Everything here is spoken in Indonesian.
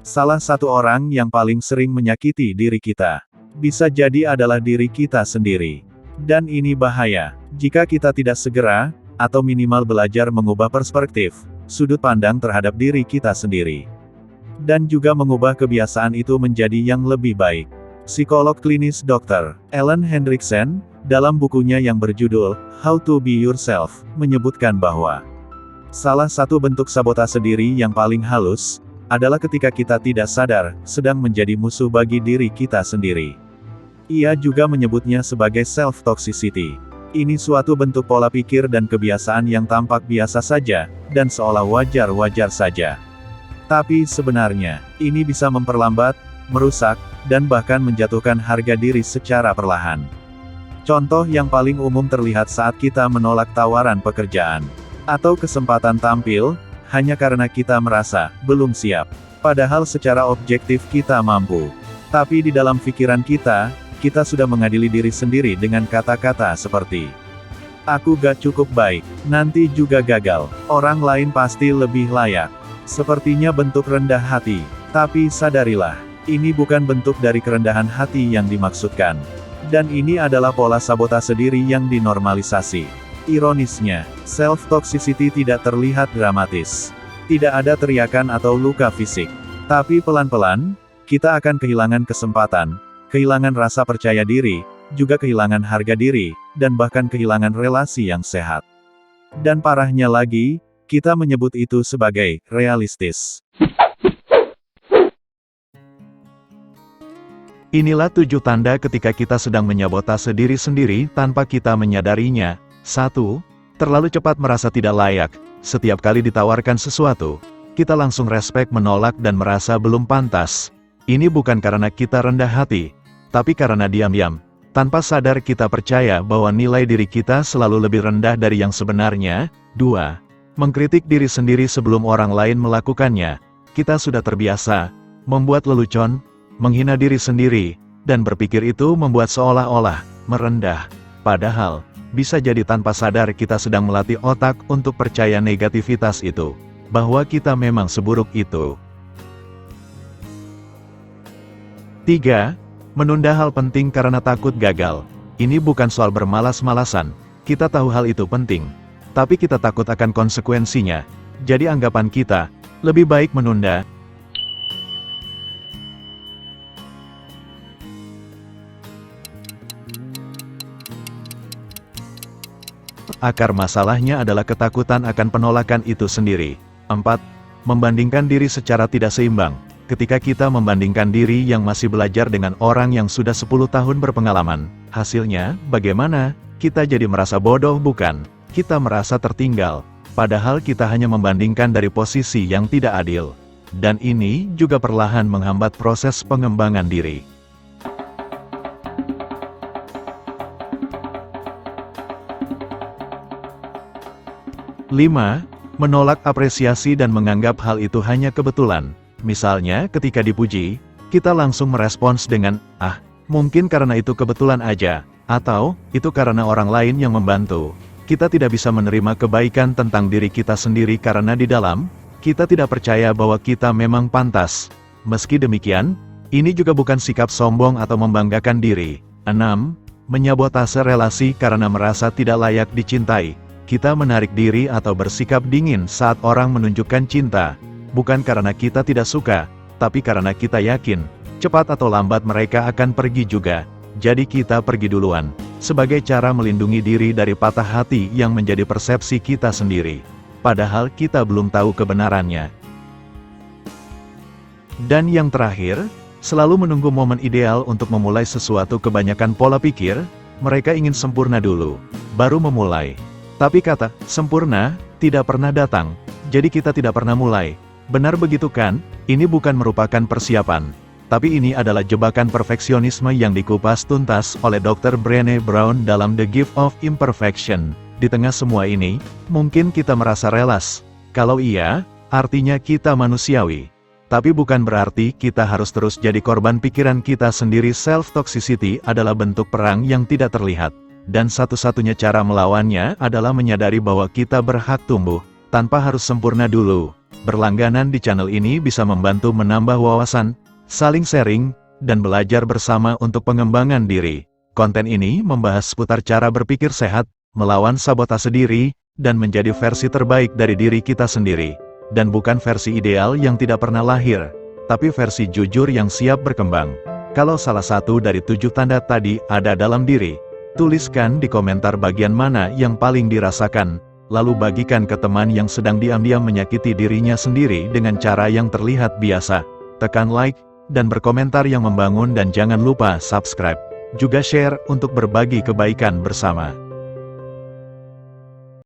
Salah satu orang yang paling sering menyakiti diri kita, bisa jadi adalah diri kita sendiri. Dan ini bahaya, jika kita tidak segera, atau minimal belajar mengubah perspektif, sudut pandang terhadap diri kita sendiri. Dan juga mengubah kebiasaan itu menjadi yang lebih baik. Psikolog klinis Dr. Ellen Hendriksen, dalam bukunya yang berjudul, How to Be Yourself, menyebutkan bahwa salah satu bentuk sabotase diri yang paling halus, adalah ketika kita tidak sadar, sedang menjadi musuh bagi diri kita sendiri. Ia juga menyebutnya sebagai self-toxicity. Ini suatu bentuk pola pikir dan kebiasaan yang tampak biasa saja, dan seolah wajar-wajar saja. Tapi sebenarnya, ini bisa memperlambat, merusak, dan bahkan menjatuhkan harga diri secara perlahan. Contoh yang paling umum terlihat saat kita menolak tawaran pekerjaan, atau kesempatan tampil, hanya karena kita merasa belum siap. Padahal secara objektif kita mampu. Tapi di dalam pikiran kita sudah mengadili diri sendiri dengan kata-kata seperti, "Aku gak cukup baik, nanti juga gagal, orang lain pasti lebih layak." Sepertinya bentuk rendah hati. Tapi sadarilah, ini bukan bentuk dari kerendahan hati yang dimaksudkan. Dan ini adalah pola sabotase diri yang dinormalisasi. Ironisnya, self-toxicity tidak terlihat dramatis. Tidak ada teriakan atau luka fisik. Tapi pelan-pelan, kita akan kehilangan kesempatan, kehilangan rasa percaya diri, juga kehilangan harga diri, dan bahkan kehilangan relasi yang sehat. Dan parahnya lagi, kita menyebut itu sebagai realistis. Inilah 7 tanda ketika kita sedang menyabotase diri sendiri tanpa kita menyadarinya. 1. Terlalu cepat merasa tidak layak. Setiap kali ditawarkan sesuatu, kita langsung respek menolak dan merasa belum pantas. Ini bukan karena kita rendah hati, tapi karena diam-diam, tanpa sadar kita percaya bahwa nilai diri kita selalu lebih rendah dari yang sebenarnya. 2. Mengkritik diri sendiri sebelum orang lain melakukannya. Kita sudah terbiasa membuat lelucon, menghina diri sendiri, dan berpikir itu membuat seolah-olah merendah. Padahal, bisa jadi tanpa sadar kita sedang melatih otak untuk percaya negativitas itu, bahwa kita memang seburuk itu. 3. Menunda hal penting karena takut gagal. Ini bukan soal bermalas-malasan, kita tahu hal itu penting, tapi kita takut akan konsekuensinya. Jadi anggapan kita, lebih baik menunda. Akar masalahnya adalah ketakutan akan penolakan itu sendiri. 4. Membandingkan diri secara tidak seimbang. Ketika kita membandingkan diri yang masih belajar dengan orang yang sudah 10 tahun berpengalaman, hasilnya, bagaimana? Kita jadi merasa bodoh bukan? Kita merasa tertinggal. Padahal kita hanya membandingkan dari posisi yang tidak adil. Dan ini juga perlahan menghambat proses pengembangan diri. 5. Menolak apresiasi dan menganggap hal itu hanya kebetulan. Misalnya, ketika dipuji, kita langsung merespons dengan, "Ah, mungkin karena itu kebetulan aja," atau, "Itu karena orang lain yang membantu." Kita tidak bisa menerima kebaikan tentang diri kita sendiri karena di dalam, kita tidak percaya bahwa kita memang pantas. Meski demikian, ini juga bukan sikap sombong atau membanggakan diri. 6. Menyabotase relasi karena merasa tidak layak dicintai. Kita menarik diri atau bersikap dingin saat orang menunjukkan cinta, bukan karena kita tidak suka, tapi karena kita yakin, cepat atau lambat mereka akan pergi juga. Jadi kita pergi duluan, sebagai cara melindungi diri dari patah hati yang menjadi persepsi kita sendiri. Padahal kita belum tahu kebenarannya. Dan yang terakhir, selalu menunggu momen ideal untuk memulai sesuatu. Kebanyakan pola pikir, mereka ingin sempurna dulu, baru memulai. Tapi kata sempurna tidak pernah datang, jadi kita tidak pernah mulai. Benar begitu kan? Ini bukan merupakan persiapan. Tapi ini adalah jebakan perfeksionisme yang dikupas tuntas oleh Dr. Brené Brown dalam The Gift of Imperfection. Di tengah semua ini, mungkin kita merasa relas. Kalau iya, artinya kita manusiawi. Tapi bukan berarti kita harus terus jadi korban pikiran kita sendiri. Self-toxicity adalah bentuk perang yang tidak terlihat. Dan satu-satunya cara melawannya adalah menyadari bahwa kita berhak tumbuh, tanpa harus sempurna dulu. Berlangganan di channel ini bisa membantu menambah wawasan, saling sharing, dan belajar bersama untuk pengembangan diri. Konten ini membahas seputar cara berpikir sehat, melawan sabotase diri, dan menjadi versi terbaik dari diri kita sendiri. Dan bukan versi ideal yang tidak pernah lahir, tapi versi jujur yang siap berkembang. Kalau salah satu dari 7 tanda tadi ada dalam diri, tuliskan di komentar bagian mana yang paling dirasakan, lalu bagikan ke teman yang sedang diam-diam menyakiti dirinya sendiri dengan cara yang terlihat biasa. Tekan like, dan berkomentar yang membangun dan jangan lupa subscribe. Juga share untuk berbagi kebaikan bersama.